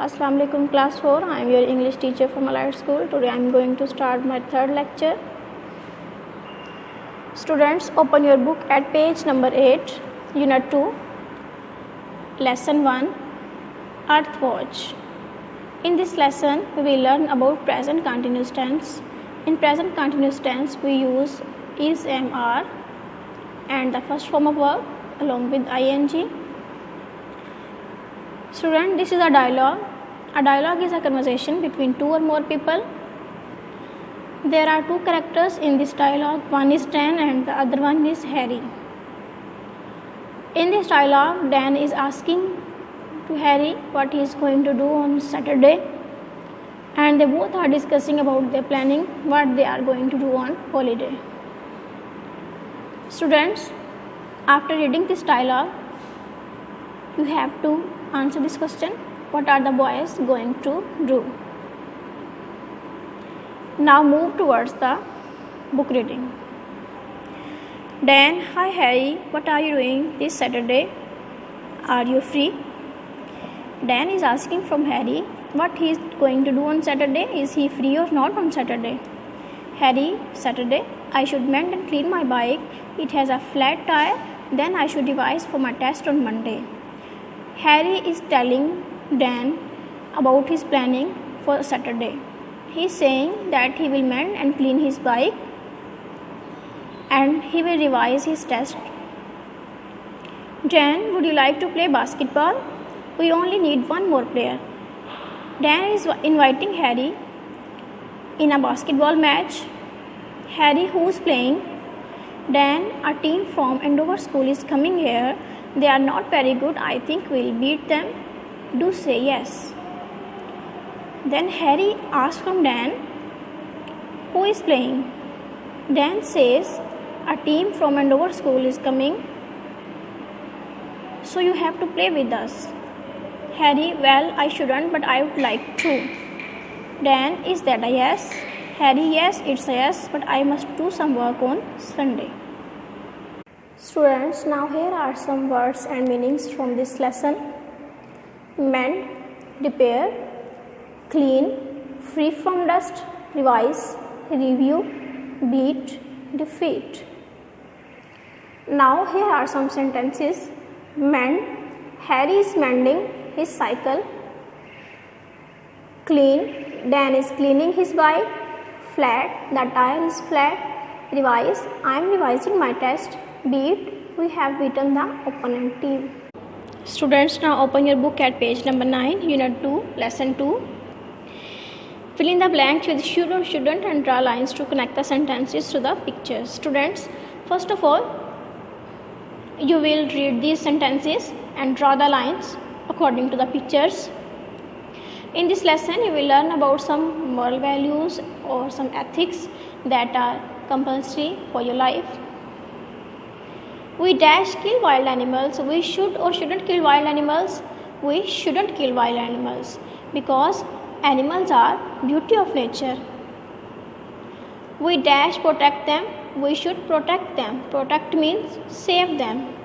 Assalamu alaikum class 4. I am your English teacher from Allied School. Today I am going to start my third lecture. Students, open your book at page number 8, Unit 2, Lesson 1, Earth Watch. In this lesson, we will learn about present continuous tense. In present continuous tense, we use is, am, are and the first form of verb along with ing. Student, this is a dialogue. A dialogue is a conversation between two or more people. There are two characters in this dialogue. One is Dan and the other one is Harry. In this dialogue, Dan is asking to Harry what he is going to do on Saturday, and they both are discussing about their planning, what they are going to do on holiday. Students, after reading this dialogue, you have to answer this question: what are the boys going to do? Now move towards the book reading. Dan: Hi Harry, what are you doing this Saturday? Are you free? Dan is asking from Harry what he is going to do on Saturday. Is he free or not on Saturday? Harry: Saturday, I should mend and clean my bike. It has a flat tire. Then I should revise for my test on Monday. Harry is telling Dan about his planning for Saturday. He is saying that he will mend and clean his bike and he will revise his test. Dan, would you like to play basketball? We only need one more player. Dan is inviting Harry in a basketball match. Harry, who's playing? Dan, a team from Andover School is coming here. They are not very good. I think we'll beat them. Do say yes. Then Harry asks from Dan, who is playing? Dan says, a team from Andover School is coming, so you have to play with us. Harry, well, I shouldn't, but I would like to. Dan, is that a yes? Harry, yes, it's a yes, but I must do some work on Sunday. Students, now here are some words and meanings from this lesson. Mend, repair, clean, free from dust, revise, review, beat, defeat. Now here are some sentences. Mend, Harry is mending his cycle. Clean, Dan is cleaning his bike. Flat, the tire is flat. Revise, I am revising my test. Beat, we have beaten the opponent team. Students, now open your book at page number 9, Unit 2, Lesson 2. Fill in the blanks with should or shouldn't and draw lines to connect the sentences to the pictures. Students, first of all, you will read these sentences and draw the lines according to the pictures. In this lesson, you will learn about some moral values or some ethics that are compulsory for your life. We dash kill wild animals. We should or shouldn't kill wild animals. We shouldn't kill wild animals because animals are beauty of nature. We dash protect them. We should protect them. Protect means save them.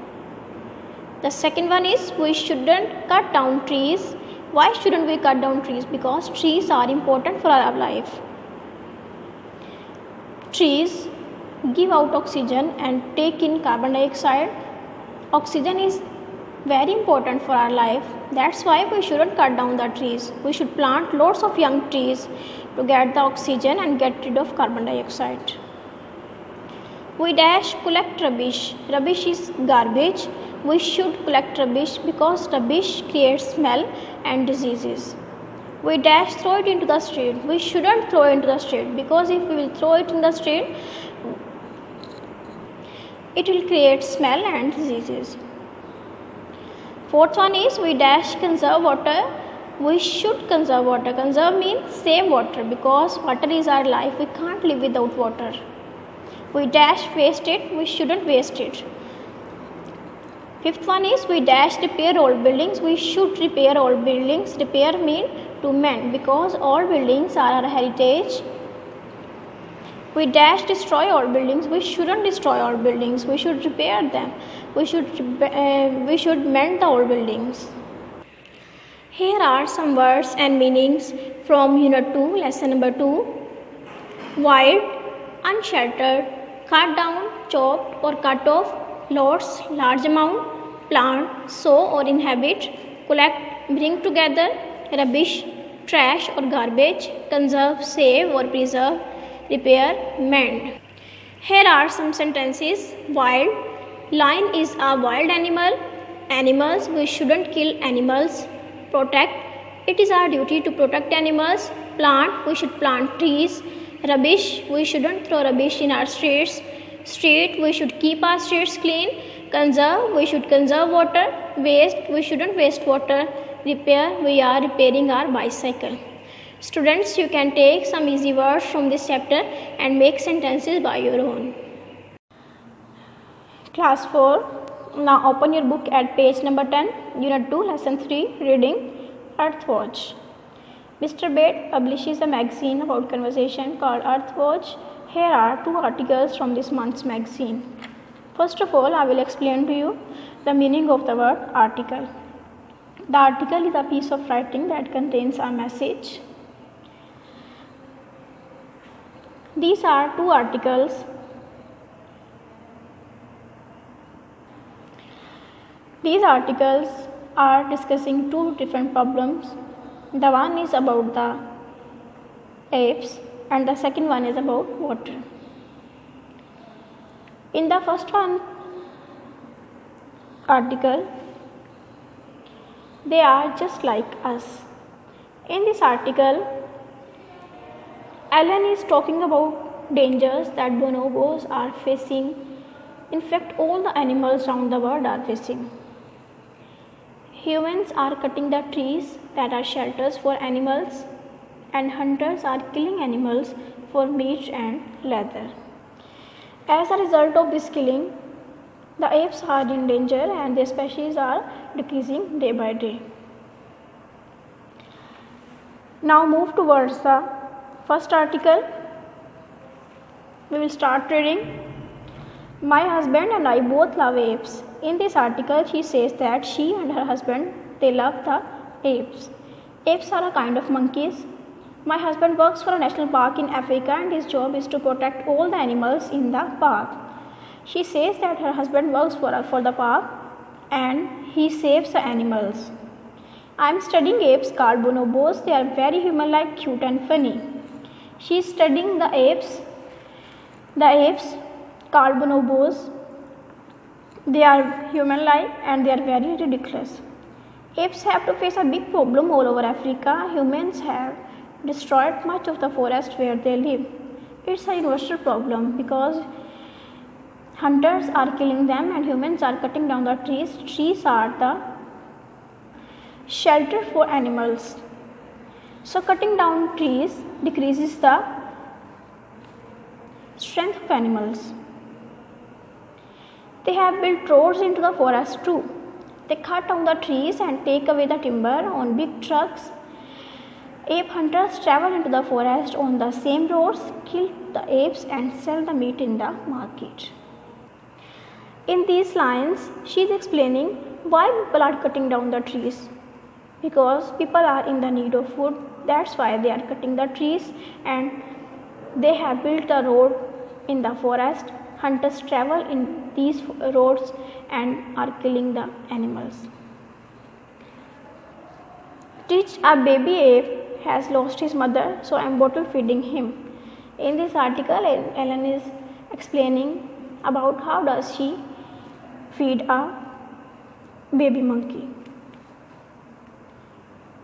The second one is we shouldn't cut down trees. Why shouldn't we cut down trees? Because trees are important for our life. Trees give out oxygen and take in carbon dioxide. Oxygen is very important for our life. That's why we shouldn't cut down the trees. We should plant lots of young trees to get the oxygen and get rid of carbon dioxide. We dash collect rubbish. Rubbish is garbage. We should collect rubbish because rubbish creates smell and diseases. We dash throw it into the street. We shouldn't throw it into the street because if we will throw it in the street, it will create smell and diseases. Fourth one is we dash conserve water. We should conserve water. Conserve means save water because water is our life. We can't live without water. We dash waste it. We shouldn't waste it. Fifth one is we dash repair old buildings. We should repair old buildings. Repair means to mend because all buildings are our heritage. We dash destroy all buildings. We shouldn't destroy all buildings. We should repair them. We should mend the old buildings. Here are some words and meanings from Unit 2, Lesson number 2. Wild, unsheltered, cut down, chopped or cut off, lots, large amount, plant, sow or inhabit, collect, bring together, rubbish, trash or garbage, conserve, save or preserve, repair, mend. Here are some sentences. Wild, lion is a wild animal. Animals, we shouldn't kill animals. Protect, it is our duty to protect animals. Plant, we should plant trees. Rubbish, we shouldn't throw rubbish in our streets. Street, we should keep our streets clean. Conserve, we should conserve water. Waste, we shouldn't waste water. Repair, we are repairing our bicycle. Students, you can take some easy words from this chapter and make sentences by your own. Class 4, now open your book at page number 10, Unit 2, Lesson 3, Reading, Earthwatch. Mr. Bate publishes a magazine about conversation called Earthwatch. Here are 2 articles from this month's magazine. First of all, I will explain to you the meaning of the word article. The article is a piece of writing that contains a message. These are 2 articles. These articles are discussing 2 different problems. The one is about the apes and the second one is about water. In the first one article, they are just like us. In this article, Alan is talking about dangers that bonobos are facing. In fact, all the animals around the world are facing. Humans are cutting the trees that are shelters for animals, and hunters are killing animals for meat and leather. As a result of this killing, the apes are in danger and their species are decreasing day by day. Now move towards the first article. We will start reading. My husband and I both love apes. In this article, she says that she and her husband, they love the apes. Apes are a kind of monkeys. My husband works for a national park in Africa and his job is to protect all the animals in the park. She says that her husband works for the park and he saves the animals. I am studying apes called bonobos. They are very human-like, cute and funny. She is studying the apes called bonobos. They are human-like and they are very ridiculous. Apes have to face a big problem all over Africa. Humans have destroyed much of the forest where they live. It's a universal problem because hunters are killing them and humans are cutting down the trees. Trees are the shelter for animals. So cutting down trees decreases the strength of animals. They have built roads into the forest too. They cut down the trees and take away the timber on big trucks. Ape hunters travel into the forest on the same roads, kill the apes and sell the meat in the market. In these lines, she is explaining why people are cutting down the trees. Because people are in the need of food, that's why they are cutting the trees and they have built a road in the forest. Hunters travel in these roads and are killing the animals. Teach a baby ape has lost his mother, so I am bottle feeding him. In this article, Ellen is explaining about how does she feed a baby monkey.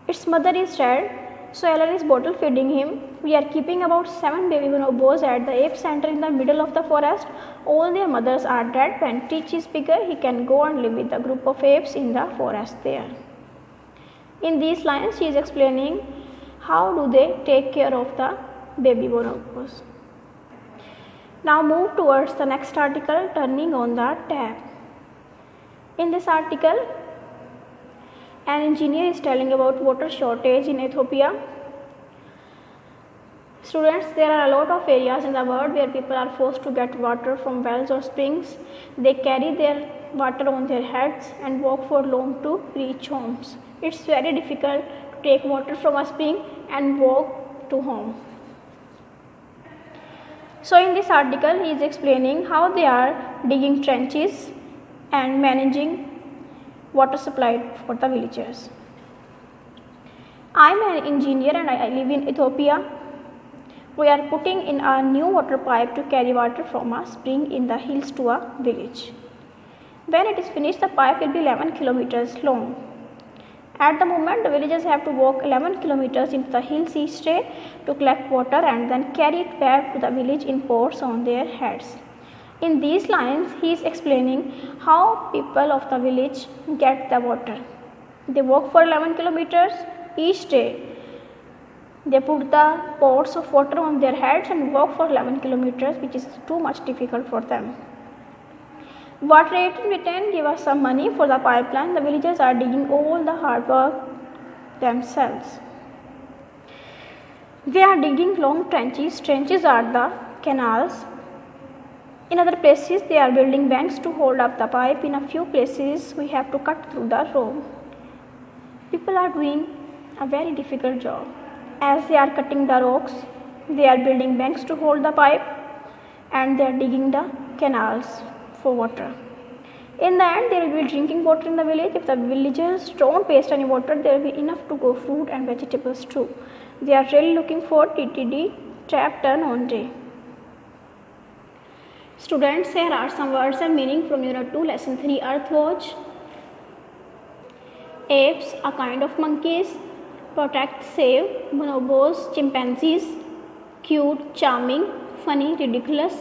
Its mother is dead, so Ellen is bottle feeding him. We are keeping about 7 baby bonobos at the ape center in the middle of the forest. All their mothers are dead. When Teach is bigger, he can go and live with a group of apes in the forest there. In these lines, she is explaining how do they take care of the baby bonobos. Now move towards the next article, turning on the tap. In this article, an engineer is telling about water shortage in Ethiopia. Students, there are a lot of areas in the world where people are forced to get water from wells or springs. They carry their water on their heads and walk for long to reach homes. It's very difficult to take water from a spring and walk to home. So in this article he is explaining how they are digging trenches and managing water supply for the villagers. I am an engineer and I live in Ethiopia. We are putting in a new water pipe to carry water from a spring in the hills to a village. When it is finished, the pipe will be 11 kilometers long. At the moment, the villagers have to walk 11 kilometers into the hills each day to collect water and then carry it back to the village in pots on their heads. In these lines, he is explaining how people of the village get the water. They walk for 11 kilometers each day. They put the pots of water on their heads and walk for 11 kilometers, which is too much difficult for them. Water Aid in return give us some money for the pipeline. The villagers are digging all the hard work themselves. They are digging long trenches. Trenches are the canals. In other places, they are building banks to hold up the pipe. In a few places, we have to cut through the rope. People are doing a very difficult job. As they are cutting the rocks, they are building banks to hold the pipe and they are digging the canals for water. In the end, there will be drinking water in the village. If the villagers don't waste any water, there will be enough to grow fruit and vegetables too. They are really looking for TTD, tap turn on day. Students, here are some words and meaning from Unit 2, Lesson 3, Earthwatch. Apes, a kind of monkeys. Protect, save. Bonobos, chimpanzees. Cute, charming. Funny, ridiculous.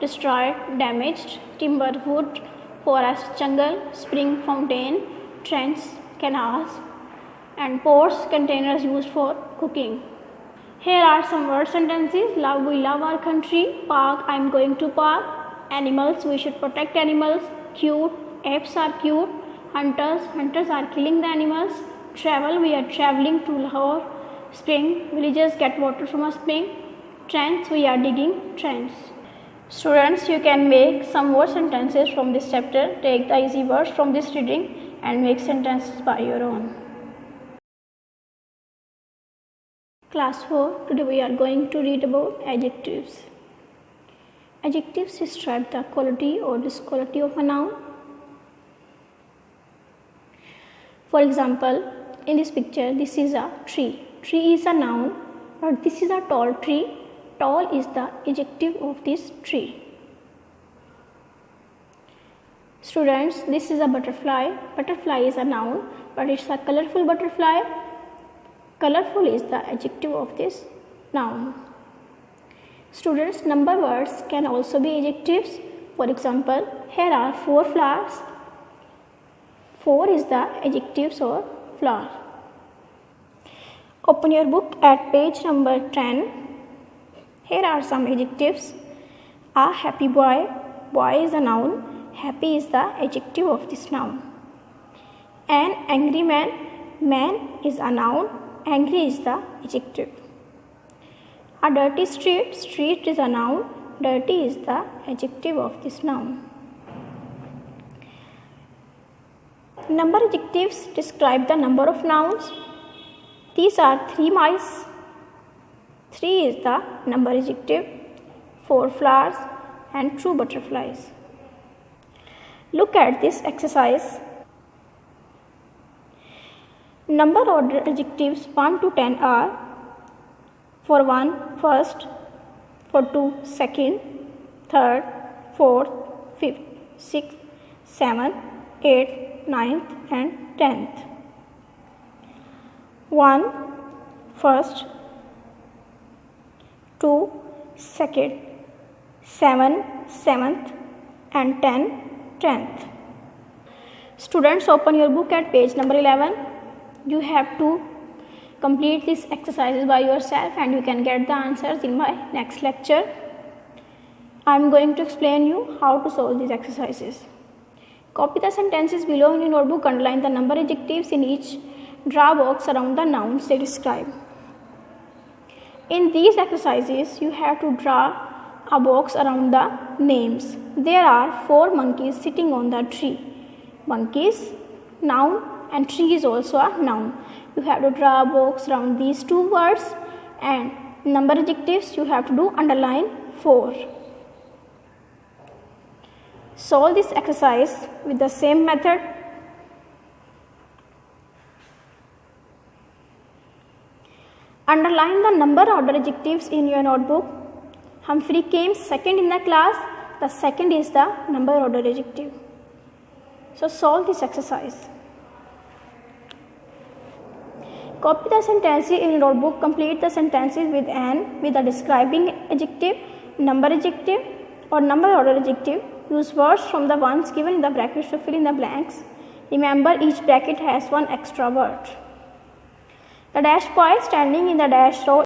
Destroyed, damaged. Timber, wood. Forest, jungle. Spring, fountain. Trench, canals. And pots, containers used for cooking. Here are some word sentences. Love, we love our country. Park, I am going to park. Animals, we should protect animals. Cute, apes are cute. Hunters, hunters are killing the animals. Travel, we are traveling to Lahore. Spring, villagers get water from a spring. Trench, we are digging trench. Students, you can make some word sentences from this chapter. Take the easy words from this reading and make sentences by your own. Class 4, today we are going to read about adjectives. Adjectives describe the quality or disquality of a noun. For example, in this picture, this is a tree. Tree is a noun, but this is a tall tree. Tall is the adjective of this tree. Students, this is a butterfly. Butterfly is a noun, but it's a colorful butterfly. Colorful is the adjective of this noun. Students, number words can also be adjectives. For example, here are 4 flowers. 4 is the adjectives or flower. Open your book at page number 10. Here are some adjectives. A happy boy. Boy is a noun. Happy is the adjective of this noun. An angry man. Man is a noun. Angry is the adjective. A dirty street. Street is a noun. Dirty is the adjective of this noun. Number adjectives describe the number of nouns. These are 3 mice. 3 is the number adjective. 4 flowers and 2 butterflies. Look at this exercise. Number order adjectives 1 to 10 are: for 1, first; for 2, second; third, fourth; fifth, sixth, seventh, eighth, ninth and 10th. 1, first; 2, second; 7, seventh and 10, 10th. Students, open your book at page number 11. You have to complete these exercises by yourself and you can get the answers in my next lecture. I am going to explain you how to solve these exercises. Copy the sentences below in your notebook. Underline the number adjectives in each. Draw a box around the nouns they describe. In these exercises, you have to draw a box around the names. There are 4 monkeys sitting on the tree. Monkey is noun and tree is also a noun. You have to draw a box around these two words, and number adjectives you have to do underline 4. Solve this exercise with the same method. Underline the number order adjectives in your notebook. Humphrey came second in the class. The second is the number order adjective. So solve this exercise. Copy the sentences in your notebook. Complete the sentences with an with a describing adjective, number adjective or number order adjective. Use words from the ones given in the brackets to fill in the blanks. Remember, each bracket has one extra word. The dash boy standing in the dash row